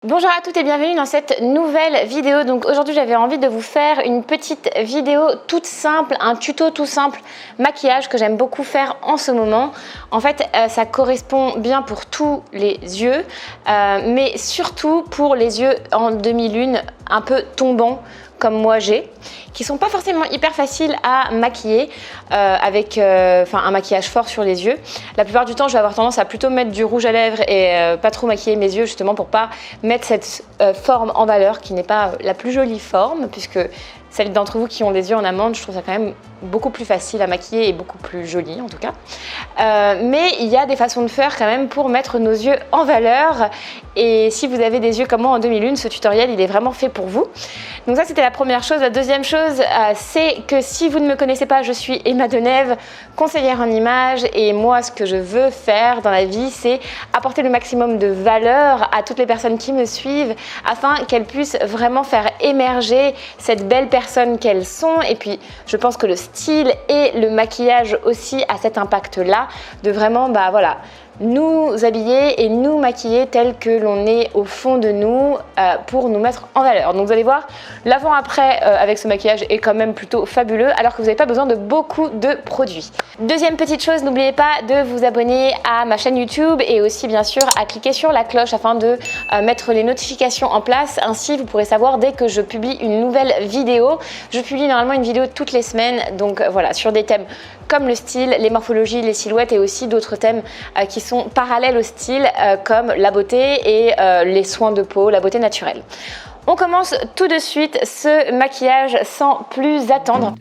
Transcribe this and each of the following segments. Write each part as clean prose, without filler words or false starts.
Bonjour à toutes et bienvenue dans cette nouvelle vidéo. Donc aujourd'hui j'avais envie de vous faire une petite vidéo toute simple, un tuto tout simple maquillage que j'aime beaucoup faire en ce moment. En fait ça correspond bien pour tous les yeux mais surtout pour les yeux en demi-lune un peu tombants comme moi j'ai, qui sont pas forcément hyper faciles à maquiller avec un maquillage fort sur les yeux. La plupart du temps, je vais avoir tendance à plutôt mettre du rouge à lèvres et pas trop maquiller mes yeux justement pour pas mettre cette forme en valeur qui n'est pas la plus jolie forme, puisque celles d'entre vous qui ont des yeux en amande, je trouve ça quand même beaucoup plus facile à maquiller et beaucoup plus joli en tout cas. Mais il y a des façons de faire quand même pour mettre nos yeux en valeur. Et si vous avez des yeux comme moi en demi-lune, ce tutoriel il est vraiment fait pour vous. Donc ça c'était la première chose. La deuxième chose c'est que si vous ne me connaissez pas, je suis Emma Denève, conseillère en images, et moi ce que je veux faire dans la vie c'est apporter le maximum de valeur à toutes les personnes qui me suivent afin qu'elles puissent vraiment faire émerger cette belle personne qu'elles sont. Et puis je pense que le style et le maquillage aussi a cet impact là de vraiment nous habiller et nous maquiller tel que l'on est au fond de nous pour nous mettre en valeur. Donc vous allez voir, l'avant-après avec ce maquillage est quand même plutôt fabuleux alors que vous n'avez pas besoin de beaucoup de produits. Deuxième petite chose, n'oubliez pas de vous abonner à ma chaîne YouTube et aussi bien sûr à cliquer sur la cloche afin de mettre les notifications en place. Ainsi vous pourrez savoir dès que je publie une nouvelle vidéo. Je publie normalement une vidéo toutes les semaines, donc voilà, sur des thèmes comme le style, les morphologies, les silhouettes et aussi d'autres thèmes qui sont parallèles au style comme la beauté et les soins de peau, la beauté naturelle. On commence tout de suite ce maquillage sans plus attendre.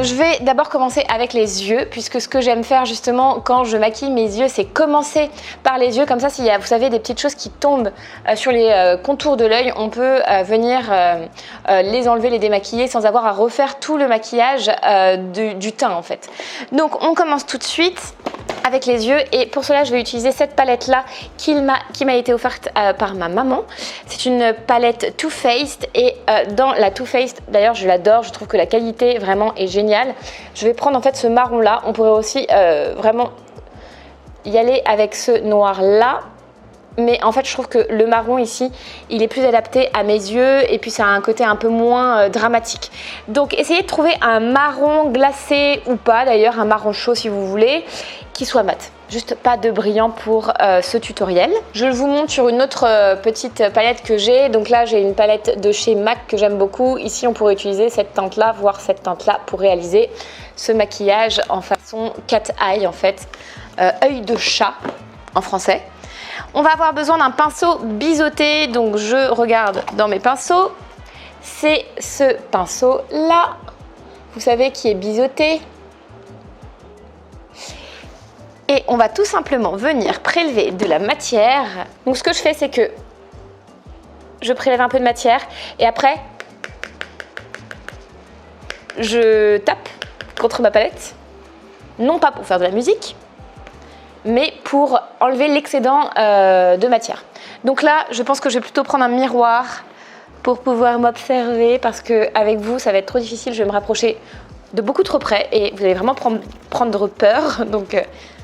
Je vais d'abord commencer avec les yeux, puisque ce que j'aime faire justement quand je maquille mes yeux, c'est commencer par les yeux. Comme ça, s'il y a, vous savez, des petites choses qui tombent sur les contours de l'œil, on peut venir les enlever, les démaquiller sans avoir à refaire tout le maquillage du teint en fait. Donc on commence tout de suite avec les yeux, et pour cela je vais utiliser cette palette là qui m'a été offerte par ma maman. C'est une palette Too Faced, et dans la Too Faced, d'ailleurs je l'adore, je trouve que la qualité vraiment est géniale. Je vais prendre en fait ce marron là, on pourrait aussi vraiment y aller avec ce noir là, mais en fait je trouve que le marron ici il est plus adapté à mes yeux et puis ça a un côté un peu moins dramatique. Donc essayez de trouver un marron glacé ou pas, d'ailleurs un marron chaud si vous voulez, qui soit mat. Juste pas de brillant pour ce tutoriel. Je vous montre sur une autre petite palette que j'ai. Donc là j'ai une palette de chez MAC que j'aime beaucoup. Ici on pourrait utiliser cette teinte là, voire cette teinte là pour réaliser ce maquillage en façon cat eye en fait, œil de chat en français. On va avoir besoin d'un pinceau biseauté, donc je regarde dans mes pinceaux. C'est ce pinceau là, vous savez, qui est biseauté. Et on va tout simplement venir prélever de la matière. Donc ce que je fais c'est que je prélève un peu de matière et après je tape contre ma palette. Non pas pour faire de la musique, mais pour enlever l'excédent de matière. Donc là je pense que je vais plutôt prendre un miroir pour pouvoir m'observer, parce qu'avec vous ça va être trop difficile, je vais me rapprocher de beaucoup trop près et vous allez vraiment prendre peur, donc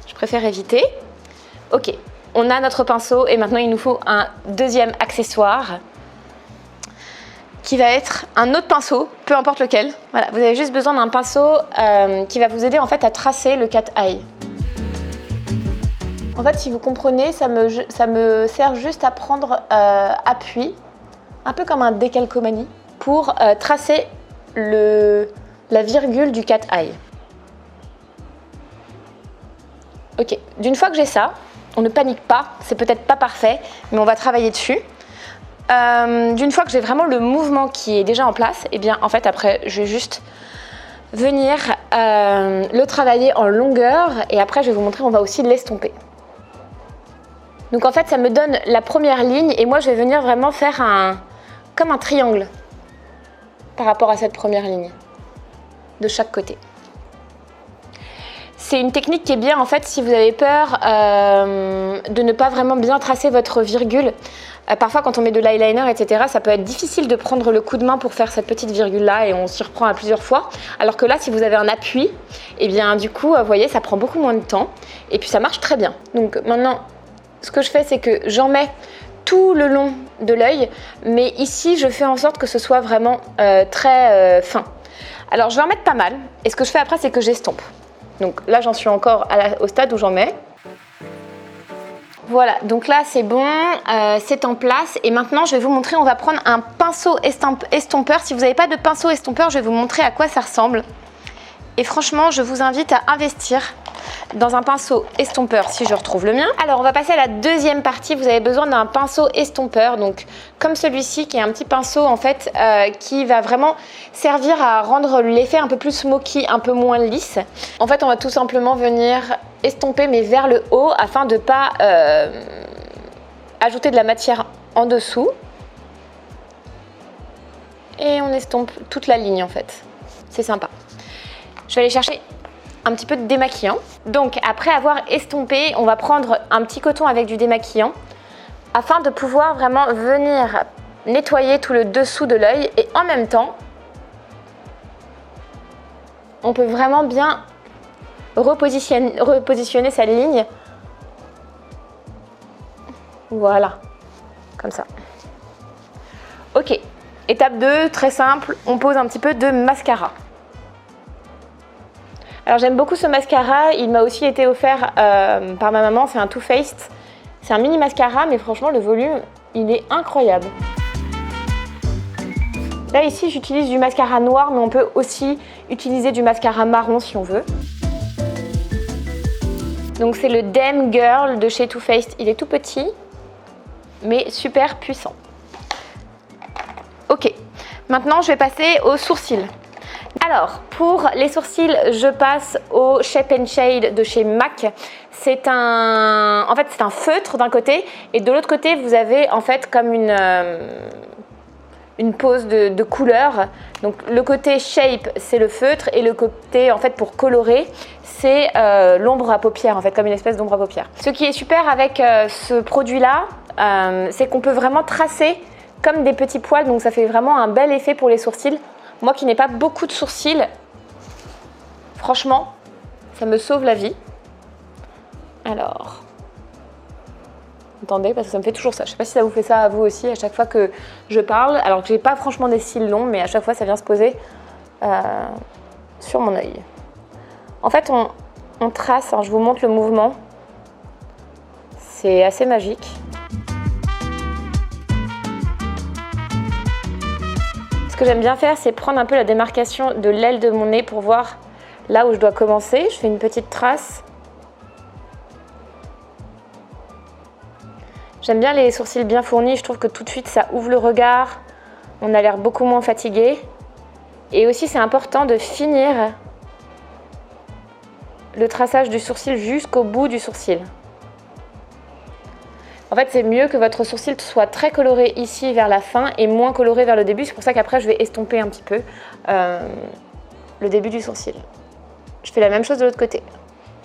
je préfère éviter. Ok, on a notre pinceau et maintenant il nous faut un deuxième accessoire qui va être un autre pinceau, peu importe lequel. Voilà, vous avez juste besoin d'un pinceau qui va vous aider en fait à tracer le cat eye. En fait, si vous comprenez, ça me sert juste à prendre appui, un peu comme un décalcomanie, pour tracer la virgule du cat eye. Ok, d'une fois que j'ai ça, on ne panique pas, c'est peut-être pas parfait, mais on va travailler dessus. D'une fois que j'ai vraiment le mouvement qui est déjà en place, et bien en fait après je vais juste venir le travailler en longueur, et après je vais vous montrer, on va aussi l'estomper. Donc en fait ça me donne la première ligne et moi je vais venir vraiment faire comme un triangle par rapport à cette première ligne de chaque côté. C'est une technique qui est bien en fait si vous avez peur de ne pas vraiment bien tracer votre virgule. Parfois quand on met de l'eyeliner, etc., ça peut être difficile de prendre le coup de main pour faire cette petite virgule là et on s'y reprend à plusieurs fois. Alors que là, si vous avez un appui, et bien du coup, vous voyez, ça prend beaucoup moins de temps et puis ça marche très bien. Donc maintenant, ce que je fais, c'est que j'en mets tout le long de l'œil, mais ici, je fais en sorte que ce soit vraiment très fin. Alors je vais en mettre pas mal et ce que je fais après, c'est que j'estompe. Donc là, j'en suis encore au stade où j'en mets. Voilà, donc là c'est bon, c'est en place et maintenant je vais vous montrer, on va prendre un pinceau estompeur. Si vous n'avez pas de pinceau estompeur, je vais vous montrer à quoi ça ressemble. Et franchement, je vous invite à investir dans un pinceau estompeur si je retrouve le mien. Alors on va passer à la deuxième partie, vous avez besoin d'un pinceau estompeur, donc comme celui-ci qui est un petit pinceau en fait qui va vraiment servir à rendre l'effet un peu plus smoky, un peu moins lisse. En fait on va tout simplement venir estomper mais vers le haut afin de ne pas ajouter de la matière en dessous. Et on estompe toute la ligne en fait, c'est sympa. Je vais aller chercher un petit peu de démaquillant. Donc après avoir estompé, on va prendre un petit coton avec du démaquillant afin de pouvoir vraiment venir nettoyer tout le dessous de l'œil et en même temps, on peut vraiment bien repositionner sa ligne. Voilà, comme ça. Ok, étape 2, très simple, on pose un petit peu de mascara. Alors j'aime beaucoup ce mascara, il m'a aussi été offert par ma maman, c'est un Too Faced. C'est un mini mascara, mais franchement le volume, il est incroyable. Là ici j'utilise du mascara noir, mais on peut aussi utiliser du mascara marron si on veut. Donc c'est le Damn Girl de chez Too Faced, il est tout petit, mais super puissant. Ok, maintenant je vais passer aux sourcils. Alors, pour les sourcils, je passe au Shape and Shade de chez MAC. C'est un feutre d'un côté et de l'autre côté, vous avez en fait comme une pose de couleur. Donc le côté Shape, c'est le feutre et le côté en fait pour colorer, c'est l'ombre à paupières en fait, comme une espèce d'ombre à paupières. Ce qui est super avec ce produit-là, c'est qu'on peut vraiment tracer comme des petits poils, donc ça fait vraiment un bel effet pour les sourcils. Moi qui n'ai pas beaucoup de sourcils, franchement, ça me sauve la vie. Alors, attendez, parce que ça me fait toujours ça. Je ne sais pas si ça vous fait ça à vous aussi, à chaque fois que je parle. Alors que je n'ai pas franchement des cils longs, mais à chaque fois, ça vient se poser sur mon œil. En fait, on trace, hein, je vous montre le mouvement. C'est assez magique. Ce que j'aime bien faire, c'est prendre un peu la démarcation de l'aile de mon nez pour voir là où je dois commencer. Je fais une petite trace. J'aime bien les sourcils bien fournis, je trouve que tout de suite ça ouvre le regard. On a l'air beaucoup moins fatigué. Et aussi c'est important de finir le traçage du sourcil jusqu'au bout du sourcil. En fait, c'est mieux que votre sourcil soit très coloré ici vers la fin et moins coloré vers le début. C'est pour ça qu'après, je vais estomper un petit peu le début du sourcil. Je fais la même chose de l'autre côté.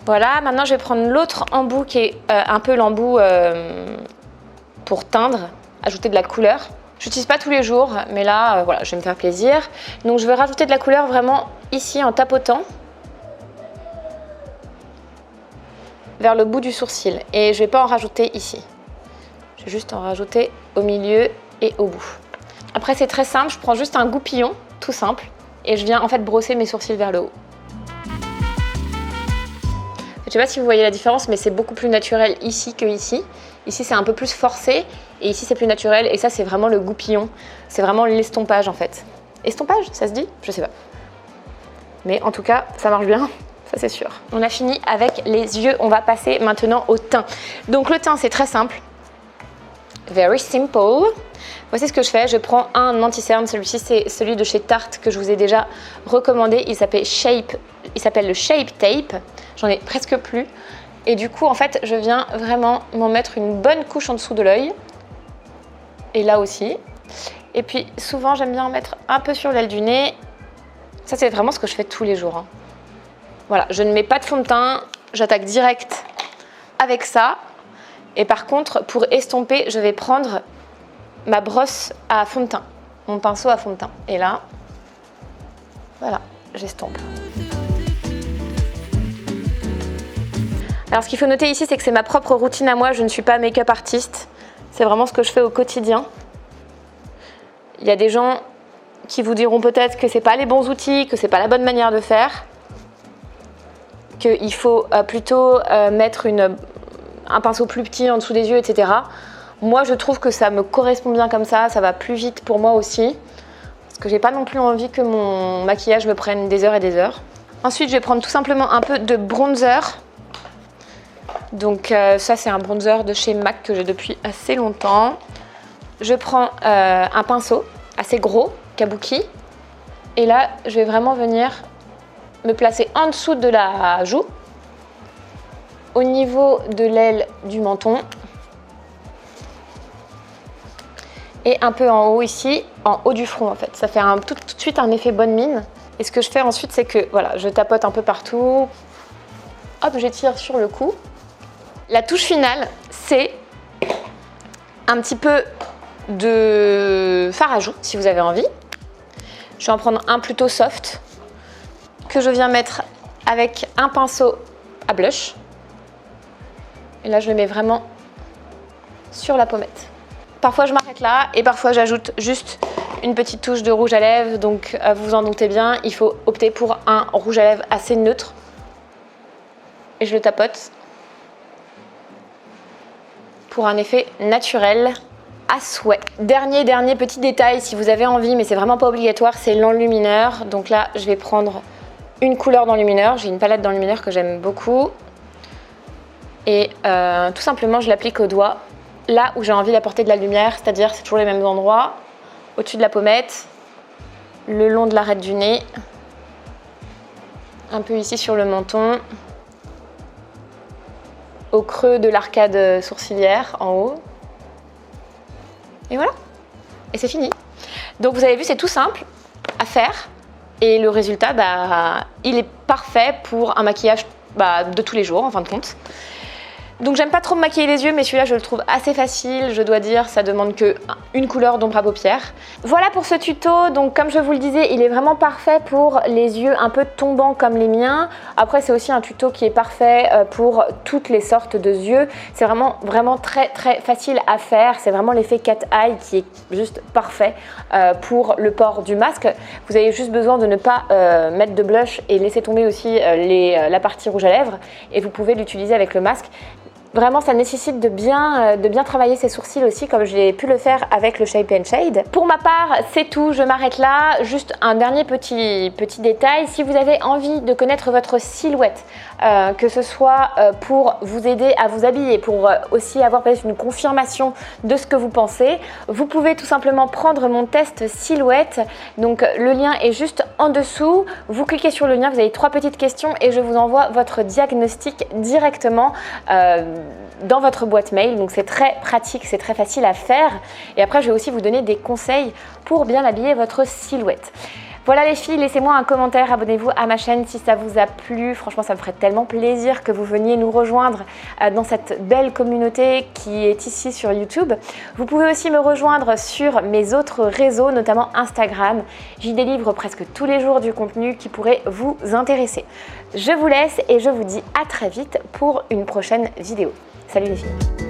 Voilà, maintenant, je vais prendre l'autre embout qui est un peu l'embout pour teindre, ajouter de la couleur. Je n'utilise pas tous les jours, mais là, voilà, je vais me faire plaisir. Donc, je vais rajouter de la couleur vraiment ici en tapotant vers le bout du sourcil. Et je ne vais pas en rajouter ici. Je vais juste en rajouter au milieu et au bout. Après, c'est très simple, je prends juste un goupillon, tout simple, et je viens en fait brosser mes sourcils vers le haut. Je ne sais pas si vous voyez la différence, mais c'est beaucoup plus naturel ici que ici. Ici, c'est un peu plus forcé, et ici, c'est plus naturel, et ça, c'est vraiment le goupillon. C'est vraiment l'estompage, en fait. Estompage, ça se dit? Je sais pas. Mais en tout cas, ça marche bien. Ça c'est sûr. On a fini avec les yeux, on va passer maintenant au teint. Donc le teint, c'est très simple. Very simple. Voici ce que je fais, je prends un anti-cerne, celui-ci c'est celui de chez Tarte que je vous ai déjà recommandé, il s'appelle le Shape Tape, j'en ai presque plus. Et du coup en fait je viens vraiment m'en mettre une bonne couche en dessous de l'œil. Et là aussi. Et puis souvent j'aime bien en mettre un peu sur l'aile du nez. Ça c'est vraiment ce que je fais tous les jours. Hein. Voilà, je ne mets pas de fond de teint, j'attaque direct avec ça. Et par contre, pour estomper, je vais prendre ma brosse à fond de teint, mon pinceau à fond de teint. Et là, voilà, j'estompe. Alors ce qu'il faut noter ici, c'est que c'est ma propre routine à moi, je ne suis pas make-up artiste. C'est vraiment ce que je fais au quotidien. Il y a des gens qui vous diront peut-être que c'est pas les bons outils, que c'est pas la bonne manière de faire, qu'il faut plutôt mettre un pinceau plus petit en dessous des yeux, etc. Moi, je trouve que ça me correspond bien comme ça va plus vite pour moi aussi, parce que j'ai pas non plus envie que mon maquillage me prenne des heures et des heures. Ensuite, je vais prendre tout simplement un peu de bronzer. Donc ça, c'est un bronzer de chez MAC que j'ai depuis assez longtemps. Je prends un pinceau assez gros, kabuki, et là, je vais vraiment venir me placer en dessous de la joue, au niveau de l'aile du menton, et un peu en haut ici, en haut du front en fait. Ça fait tout de suite un effet bonne mine. Et ce que je fais ensuite, c'est que voilà, je tapote un peu partout, hop, j'étire sur le cou. La touche finale, c'est un petit peu de fard à joues, si vous avez envie. Je vais en prendre un plutôt soft, que je viens mettre avec un pinceau à blush. Et là, je le mets vraiment sur la pommette. Parfois, je m'arrête là et parfois, j'ajoute juste une petite touche de rouge à lèvres. Donc, vous vous en doutez bien, il faut opter pour un rouge à lèvres assez neutre. Et je le tapote pour un effet naturel à souhait. Dernier petit détail, si vous avez envie, mais c'est vraiment pas obligatoire, c'est l'enlumineur. Donc là, je vais prendre une couleur d'enlumineur. J'ai une palette d'enlumineur que j'aime beaucoup. Et tout simplement, je l'applique au doigt, là où j'ai envie d'apporter de la lumière, c'est-à-dire c'est toujours les mêmes endroits, au-dessus de la pommette, le long de l'arête du nez, un peu ici sur le menton, au creux de l'arcade sourcilière en haut. Et voilà, et c'est fini. Donc vous avez vu, c'est tout simple à faire et le résultat, il est parfait pour un maquillage de tous les jours en fin de compte. Donc j'aime pas trop me maquiller les yeux, mais celui-là je le trouve assez facile, je dois dire, ça demande qu'une couleur d'ombre à paupières. Voilà pour ce tuto, donc comme je vous le disais, il est vraiment parfait pour les yeux un peu tombants comme les miens. Après c'est aussi un tuto qui est parfait pour toutes les sortes de yeux. C'est vraiment très facile à faire, c'est vraiment l'effet cat eye qui est juste parfait pour le port du masque. Vous avez juste besoin de ne pas mettre de blush et laisser tomber aussi la partie rouge à lèvres et vous pouvez l'utiliser avec le masque. Vraiment, ça nécessite de bien travailler ses sourcils aussi, comme j'ai pu le faire avec le Shape and Shade. Pour ma part, c'est tout, je m'arrête là. Juste un dernier petit détail, si vous avez envie de connaître votre silhouette, que ce soit pour vous aider à vous habiller, pour aussi avoir peut-être une confirmation de ce que vous pensez, vous pouvez tout simplement prendre mon test silhouette. Donc le lien est juste en dessous. Vous cliquez sur le lien, vous avez 3 petites questions et je vous envoie votre diagnostic directement dans votre boîte mail. Donc c'est très pratique, c'est très facile à faire. Et après, je vais aussi vous donner des conseils pour bien habiller votre silhouette. Voilà les filles, laissez-moi un commentaire, abonnez-vous à ma chaîne si ça vous a plu. Franchement, ça me ferait tellement plaisir que vous veniez nous rejoindre dans cette belle communauté qui est ici sur YouTube. Vous pouvez aussi me rejoindre sur mes autres réseaux, notamment Instagram. J'y délivre presque tous les jours du contenu qui pourrait vous intéresser. Je vous laisse et je vous dis à très vite pour une prochaine vidéo. Salut les filles!